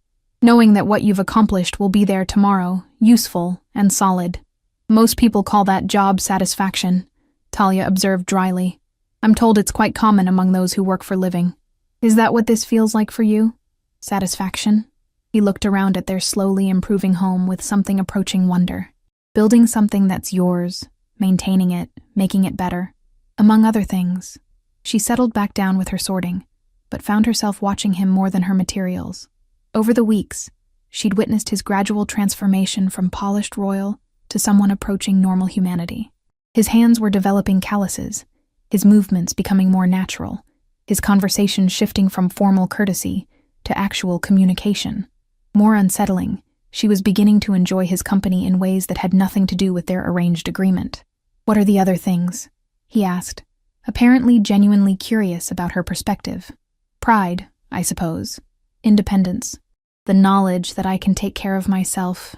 S1: Knowing that what you've accomplished will be there tomorrow, useful and solid. Most people call that job satisfaction," Talia observed dryly. "I'm told it's quite common among those who work for living. Is that what this feels like for you? Satisfaction?" He looked around at their slowly improving home with something approaching wonder. Building something that's yours, maintaining it, making it better. Among other things. She settled back down with her sorting, but found herself watching him more than her materials. Over the weeks, she'd witnessed his gradual transformation from polished royal to someone approaching normal humanity. His hands were developing calluses, his movements becoming more natural, his conversation shifting from formal courtesy to actual communication. More unsettling, she was beginning to enjoy his company in ways that had nothing to do with their arranged agreement. "What are the other things?" he asked, apparently genuinely curious about her perspective. "Pride, I suppose. Independence. The knowledge that I can take care of myself,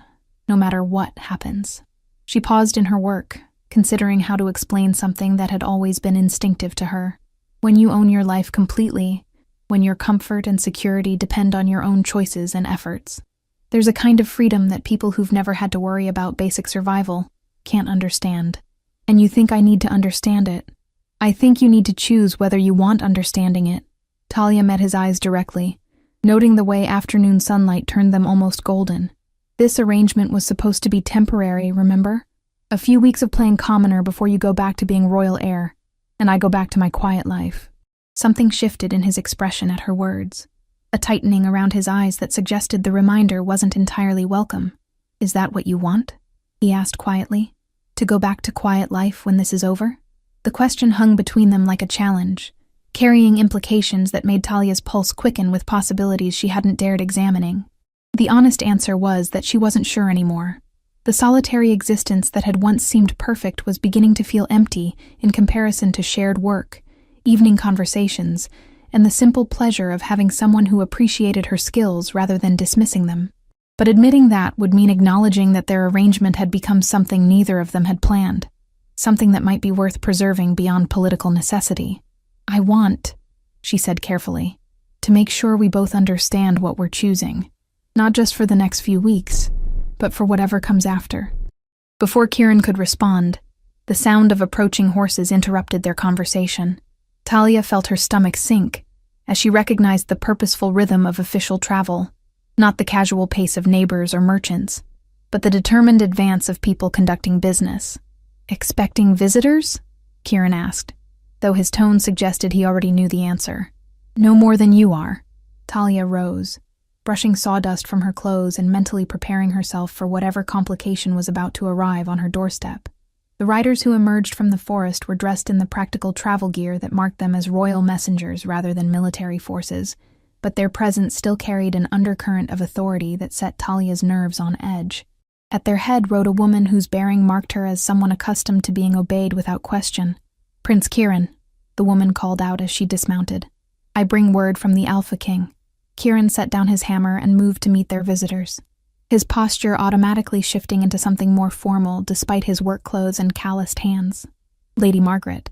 S1: no matter what happens." She paused in her work, considering how to explain something that had always been instinctive to her. When you own your life completely, when your comfort and security depend on your own choices and efforts, there's a kind of freedom that people who've never had to worry about basic survival can't understand. And you think I need to understand it. I think you need to choose whether you want understanding it. Talia met his eyes directly, noting the way afternoon sunlight turned them almost golden. This arrangement was supposed to be temporary, remember? A few weeks of playing commoner before you go back to being royal heir, and I go back to my quiet life. Something shifted in his expression at her words, a tightening around his eyes that suggested the reminder wasn't entirely welcome. "Is that what you want?" he asked quietly. "To go back to quiet life when this is over?" The question hung between them like a challenge, carrying implications that made Talia's pulse quicken with possibilities she hadn't dared examining. The honest answer was that she wasn't sure anymore. The solitary existence that had once seemed perfect was beginning to feel empty in comparison to shared work, evening conversations, and the simple pleasure of having someone who appreciated her skills rather than dismissing them. But admitting that would mean acknowledging that their arrangement had become something neither of them had planned, something that might be worth preserving beyond political necessity. "I want," she said carefully, "to make sure we both understand what we're choosing, not just for the next few weeks, but for whatever comes after." Before Kieran could respond, the sound of approaching horses interrupted their conversation. Talia felt her stomach sink as she recognized the purposeful rhythm of official travel, not the casual pace of neighbors or merchants, but the determined advance of people conducting business. "Expecting visitors?" Kieran asked, though his tone suggested he already knew the answer. "No more than you are." Talia rose, brushing sawdust from her clothes and mentally preparing herself for whatever complication was about to arrive on her doorstep. The riders who emerged from the forest were dressed in the practical travel gear that marked them as royal messengers rather than military forces, but their presence still carried an undercurrent of authority that set Talia's nerves on edge. At their head rode a woman whose bearing marked her as someone accustomed to being obeyed without question. "Prince Kieran," the woman called out as she dismounted. "I bring word from the Alpha King." Kieran set down his hammer and moved to meet their visitors, his posture automatically shifting into something more formal despite his work clothes and calloused hands. "Lady Margaret,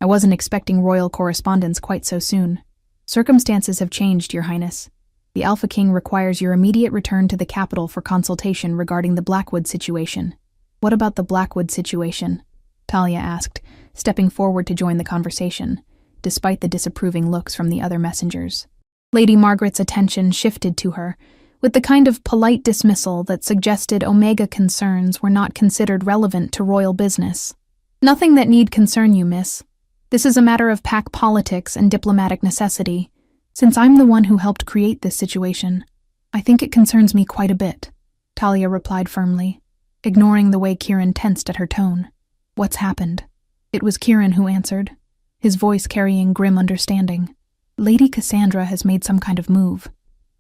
S1: I wasn't expecting royal correspondence quite so soon. Circumstances have changed, Your Highness. The Alpha King requires your immediate return to the capital for consultation regarding the Blackwood situation." "What about the Blackwood situation?" Talia asked, stepping forward to join the conversation, despite the disapproving looks from the other messengers. Lady Margaret's attention shifted to her, with the kind of polite dismissal that suggested Omega concerns were not considered relevant to royal business. "Nothing that need concern you, miss. This is a matter of pack politics and diplomatic necessity. Since I'm the one who helped create this situation, I think it concerns me quite a bit," Talia replied firmly, ignoring the way Kieran tensed at her tone. "What's happened?" It was Kieran who answered, his voice carrying grim understanding. "Lady Cassandra has made some kind of move,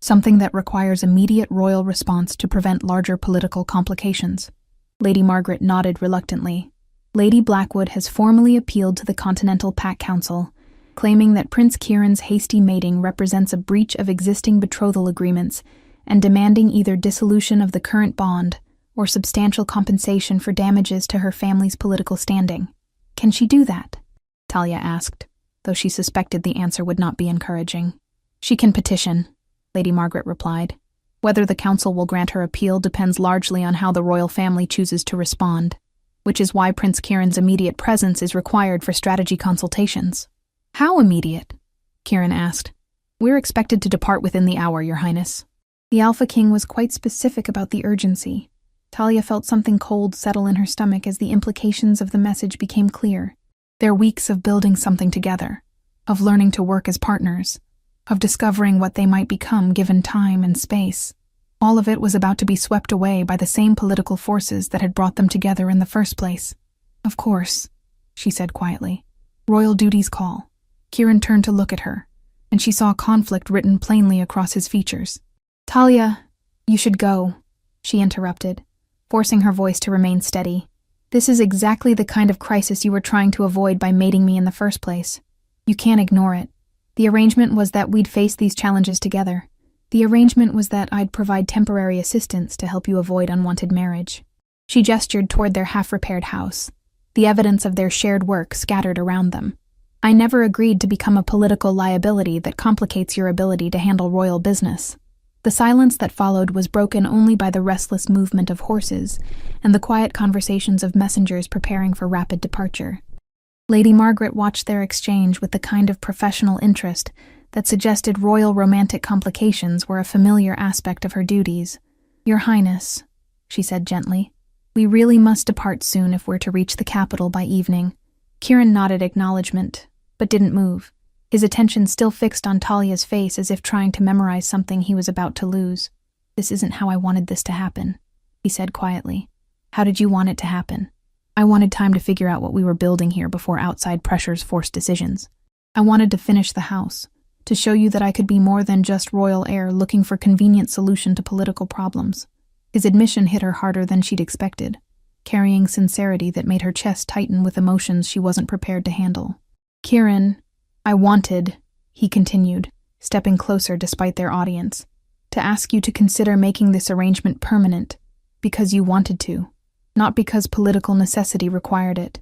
S1: something that requires immediate royal response to prevent larger political complications." Lady Margaret nodded reluctantly. "Lady Blackwood has formally appealed to the Continental Pack Council, claiming that Prince Kieran's hasty mating represents a breach of existing betrothal agreements and demanding either dissolution of the current bond or substantial compensation for damages to her family's political standing." "Can she do that?" Talia asked, though she suspected the answer would not be encouraging. "She can petition," Lady Margaret replied. "Whether the council will grant her appeal depends largely on how the royal family chooses to respond, which is why Prince Kieran's immediate presence is required for strategy consultations." "How immediate?" Kieran asked. "We're expected to depart within the hour, Your Highness." The Alpha King was quite specific about the urgency. Talia felt something cold settle in her stomach as the implications of the message became clear. Their weeks of building something together, of learning to work as partners, of discovering what they might become given time and space. All of it was about to be swept away by the same political forces that had brought them together in the first place. "Of course," she said quietly. "Royal duties call." Kieran turned to look at her, and she saw conflict written plainly across his features. "Talia, you should go," she interrupted, forcing her voice to remain steady. "This is exactly the kind of crisis you were trying to avoid by mating me in the first place. You can't ignore it. The arrangement was that we'd face these challenges together. The arrangement was that I'd provide temporary assistance to help you avoid unwanted marriage." She gestured toward their half-repaired house, the evidence of their shared work scattered around them. "I never agreed to become a political liability that complicates your ability to handle royal business." The silence that followed was broken only by the restless movement of horses and the quiet conversations of messengers preparing for rapid departure. Lady Margaret watched their exchange with the kind of professional interest that suggested royal romantic complications were a familiar aspect of her duties. "Your Highness," she said gently, "we really must depart soon if we're to reach the capital by evening." Kieran nodded acknowledgement, but didn't move, his attention still fixed on Talia's face as if trying to memorize something he was about to lose. "This isn't how I wanted this to happen," he said quietly. "How did you want it to happen?" "I wanted time to figure out what we were building here before outside pressures forced decisions. I wanted to finish the house, to show you that I could be more than just royal heir looking for convenient solution to political problems." His admission hit her harder than she'd expected, carrying sincerity that made her chest tighten with emotions she wasn't prepared to handle. "Kieran, I wanted," he continued, stepping closer despite their audience, to ask you to consider making this arrangement permanent, because you wanted to, not because political necessity required it.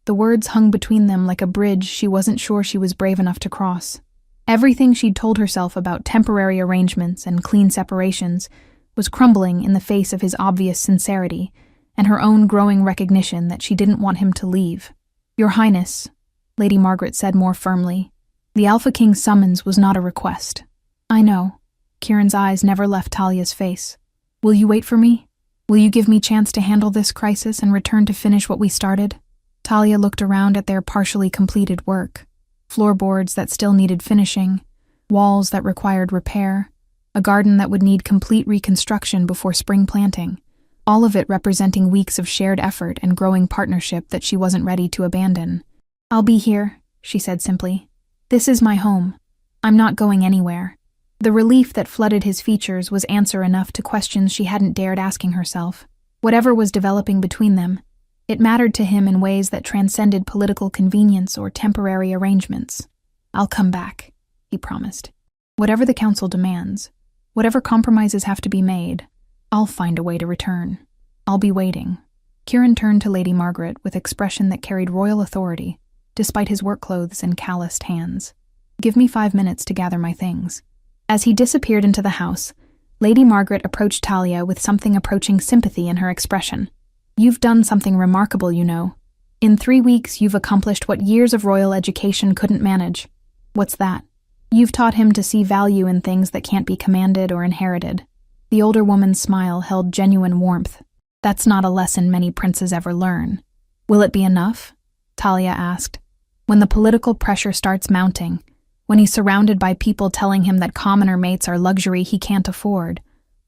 S1: The words hung between them like a bridge she wasn't sure she was brave enough to cross. Everything she'd told herself about temporary arrangements and clean separations was crumbling in the face of his obvious sincerity and her own growing recognition that she didn't want him to leave. "Your Highness," Lady Margaret said more firmly, "the Alpha King's summons was not a request." "I know." Kieran's eyes never left Talia's face. "Will you wait for me? Will you give me chance to handle this crisis and return to finish what we started?" Talia looked around at their partially completed work. Floorboards that still needed finishing, walls that required repair, a garden that would need complete reconstruction before spring planting, all of it representing weeks of shared effort and growing partnership that she wasn't ready to abandon. "I'll be here," she said simply. "This is my home. I'm not going anywhere." The relief that flooded his features was answer enough to questions she hadn't dared asking herself. Whatever was developing between them, it mattered to him in ways that transcended political convenience or temporary arrangements. "I'll come back," he promised. "Whatever the council demands, whatever compromises have to be made, I'll find a way to return. I'll be waiting." Kieran turned to Lady Margaret with expression that carried royal authority, despite his work clothes and calloused hands. "Give me 5 minutes to gather my things." As he disappeared into the house, Lady Margaret approached Talia with something approaching sympathy in her expression. "You've done something remarkable, you know. In 3 weeks, you've accomplished what years of royal education couldn't manage." "What's that?" "You've taught him to see value in things that can't be commanded or inherited." The older woman's smile held genuine warmth. "That's not a lesson many princes ever learn." "Will it be enough?" Talia asked. "When the political pressure starts mounting, when he's surrounded by people telling him that commoner mates are luxury he can't afford,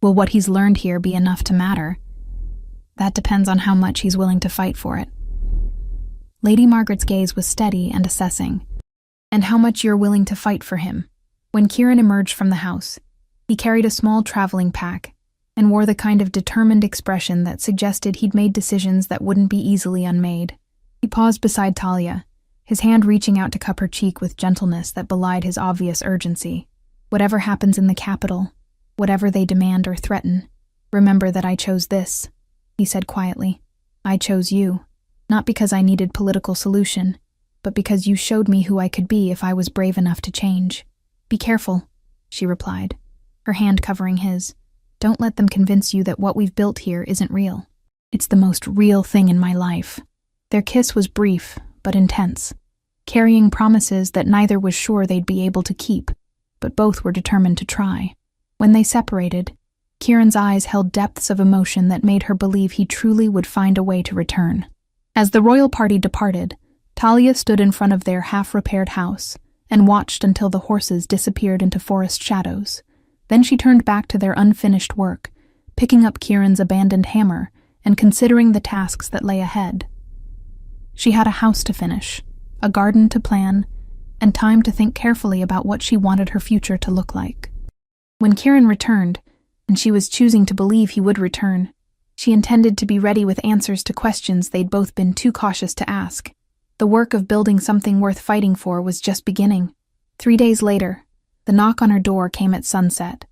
S1: will what he's learned here be enough to matter?" "That depends on how much he's willing to fight for it." Lady Margaret's gaze was steady and assessing. "And how much you're willing to fight for him." When Kieran emerged from the house, he carried a small traveling pack and wore the kind of determined expression that suggested he'd made decisions that wouldn't be easily unmade. He paused beside Talia, his hand reaching out to cup her cheek with gentleness that belied his obvious urgency. "Whatever happens in the capital, whatever they demand or threaten, remember that I chose this," he said quietly. "I chose you, not because I needed political solution, but because you showed me who I could be if I was brave enough to change." "Be careful," she replied, her hand covering his. "Don't let them convince you that what we've built here isn't real. It's the most real thing in my life." Their kiss was brief, but intense, carrying promises that neither was sure they'd be able to keep, but both were determined to try. When they separated, Kieran's eyes held depths of emotion that made her believe he truly would find a way to return. As the royal party departed, Talia stood in front of their half-repaired house and watched until the horses disappeared into forest shadows. Then she turned back to their unfinished work, picking up Kieran's abandoned hammer and considering the tasks that lay ahead. She had a house to finish, a garden to plan, and time to think carefully about what she wanted her future to look like. When Kieran returned, and she was choosing to believe he would return, she intended to be ready with answers to questions they'd both been too cautious to ask. The work of building something worth fighting for was just beginning. 3 days later, the knock on her door came at sunset,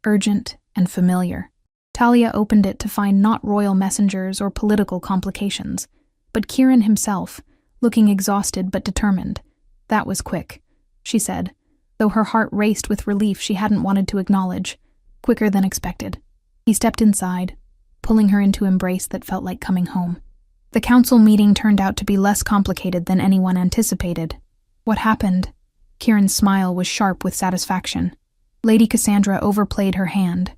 S1: urgent and familiar. Talia opened it to find not royal messengers or political complications, but Kieran himself, looking exhausted but determined. "That was quick," she said, though her heart raced with relief she hadn't wanted to acknowledge. "Quicker than expected." He stepped inside, pulling her into embrace that felt like coming home. The council meeting turned out to be less complicated than anyone anticipated. "What happened?" Kieran's smile was sharp with satisfaction. Lady Cassandra overplayed her hand.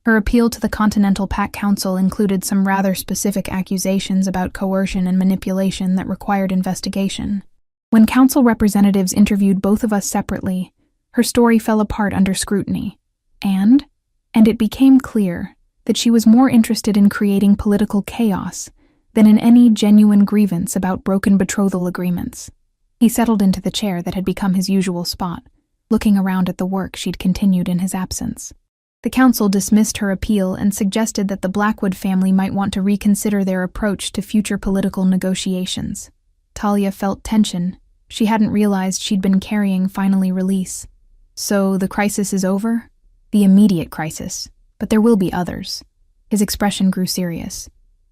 S1: Her appeal to the Continental Pack Council included some rather specific accusations about coercion and manipulation that required investigation. When council representatives interviewed both of us separately, her story fell apart under scrutiny. And it became clear that she was more interested in creating political chaos than in any genuine grievance about broken betrothal agreements. He settled into the chair that had become his usual spot, looking around at the work she'd continued in his absence. The council dismissed her appeal and suggested that the Blackwood family might want to reconsider their approach to future political negotiations. Talia felt tension she hadn't realized she'd been carrying finally release. So the crisis is over? The immediate crisis. But there will be others. His expression grew serious.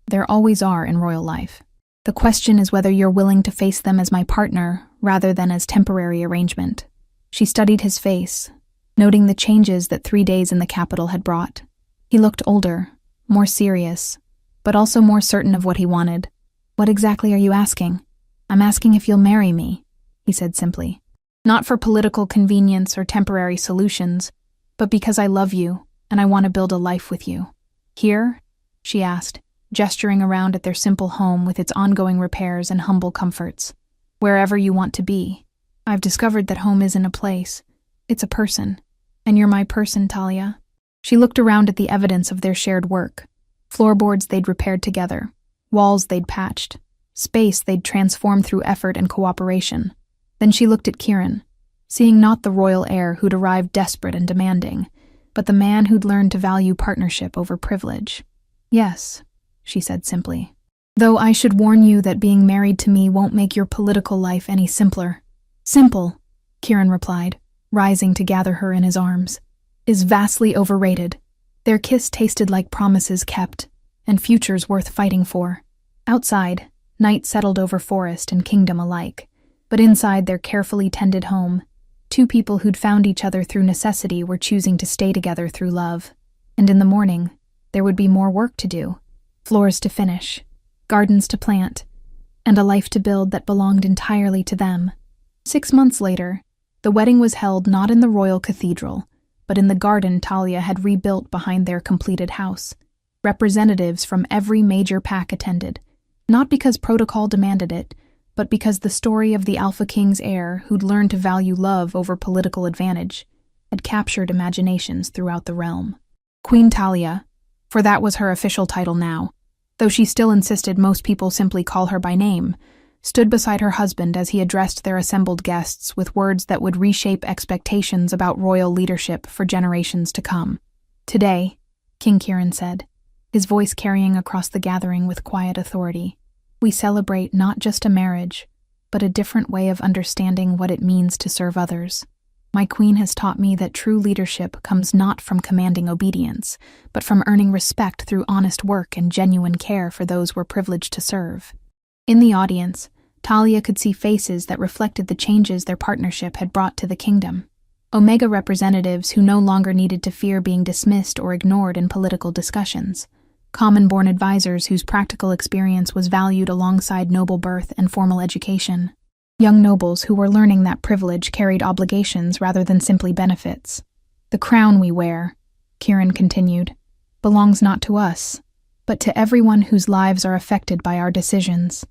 S1: There always are in royal life. The question is whether you're willing to face them as my partner rather than as temporary arrangement. She studied his face, noting the changes that 3 days in the capital had brought. He looked older, more serious, but also more certain of what he wanted. What exactly are you asking? I'm asking if you'll marry me, he said simply. Not for political convenience or temporary solutions, but because I love you and I want to build a life with you. Here? She asked, gesturing around at their simple home with its ongoing repairs and humble comforts. Wherever you want to be. I've discovered that home isn't a place. It's a person. And you're my person, Talia. She looked around at the evidence of their shared work. Floorboards they'd repaired together. Walls they'd patched. Space they'd transformed through effort and cooperation. Then she looked at Kieran, seeing not the royal heir who'd arrived desperate and demanding, but the man who'd learned to value partnership over privilege. Yes, she said simply. Though I should warn you that being married to me won't make your political life any simpler. Simple, Kieran replied, rising to gather her in his arms, is vastly overrated. Their kiss tasted like promises kept, and futures worth fighting for. Outside, night settled over forest and kingdom alike, but inside their carefully tended home, two people who'd found each other through necessity were choosing to stay together through love. And in the morning, there would be more work to do, floors to finish, gardens to plant, and a life to build that belonged entirely to them. 6 months later, the wedding was held not in the royal cathedral, but in the garden Talia had rebuilt behind their completed house. Representatives from every major pack attended, not because protocol demanded it, but because the story of the Alpha King's heir who'd learned to value love over political advantage had captured imaginations throughout the realm. Queen Talia, for that was her official title now, though she still insisted most people simply call her by name, stood beside her husband as he addressed their assembled guests with words that would reshape expectations about royal leadership for generations to come. Today, King Kieran said, his voice carrying across the gathering with quiet authority, we celebrate not just a marriage, but a different way of understanding what it means to serve others. My queen has taught me that true leadership comes not from commanding obedience, but from earning respect through honest work and genuine care for those we're privileged to serve. In the audience, Talia could see faces that reflected the changes their partnership had brought to the kingdom. Omega representatives who no longer needed to fear being dismissed or ignored in political discussions. Common-born advisors whose practical experience was valued alongside noble birth and formal education. Young nobles who were learning that privilege carried obligations rather than simply benefits. The crown we wear, Kieran continued, belongs not to us, but to everyone whose lives are affected by our decisions.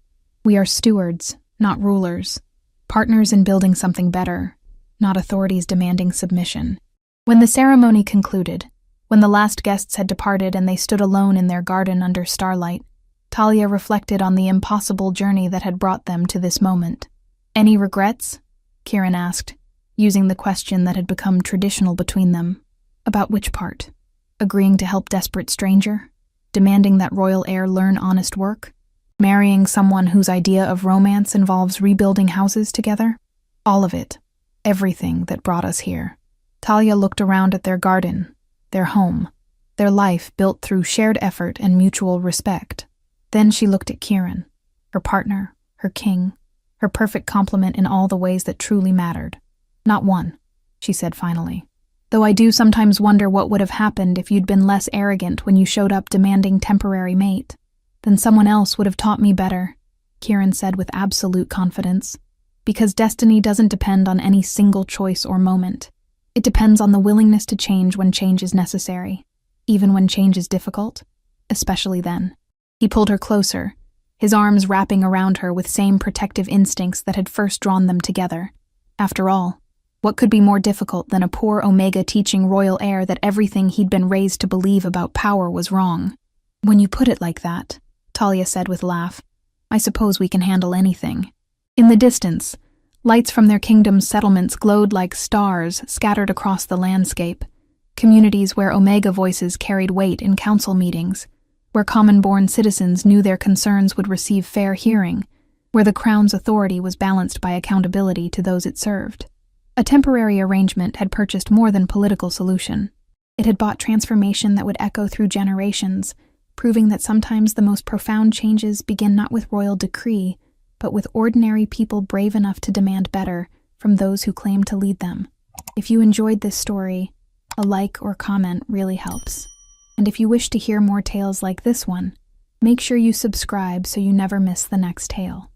S1: We are stewards, not rulers, partners in building something better, not authorities demanding submission. When the ceremony concluded, when the last guests had departed and they stood alone in their garden under starlight, Talia reflected on the impossible journey that had brought them to this moment. Any regrets? Kieran asked, using the question that had become traditional between them. About which part? Agreeing to help desperate stranger? Demanding that royal heir learn honest work? Marrying someone whose idea of romance involves rebuilding houses together? All of it. Everything that brought us here. Talia looked around at their garden, their home, their life built through shared effort and mutual respect. Then she looked at Kieran, her partner, her king, her perfect complement in all the ways that truly mattered. Not one, she said finally. Though I do sometimes wonder what would have happened if you'd been less arrogant when you showed up demanding temporary mate. Then someone else would have taught me better, Kieran said with absolute confidence. Because destiny doesn't depend on any single choice or moment. It depends on the willingness to change when change is necessary, even when change is difficult, especially then. He pulled her closer, his arms wrapping around her with same protective instincts that had first drawn them together. After all, what could be more difficult than a poor Omega teaching royal heir that everything he'd been raised to believe about power was wrong? When you put it like that, Talia said with a laugh, I suppose we can handle anything. In the distance, lights from their kingdom's settlements glowed like stars scattered across the landscape, communities where Omega voices carried weight in council meetings, where common-born citizens knew their concerns would receive fair hearing, where the crown's authority was balanced by accountability to those it served. A temporary arrangement had purchased more than political solution. It had bought transformation that would echo through generations, proving that sometimes the most profound changes begin not with royal decree, but with ordinary people brave enough to demand better from those who claim to lead them. If you enjoyed this story, a like or comment really helps. And if you wish to hear more tales like this one, make sure you subscribe so you never miss the next tale.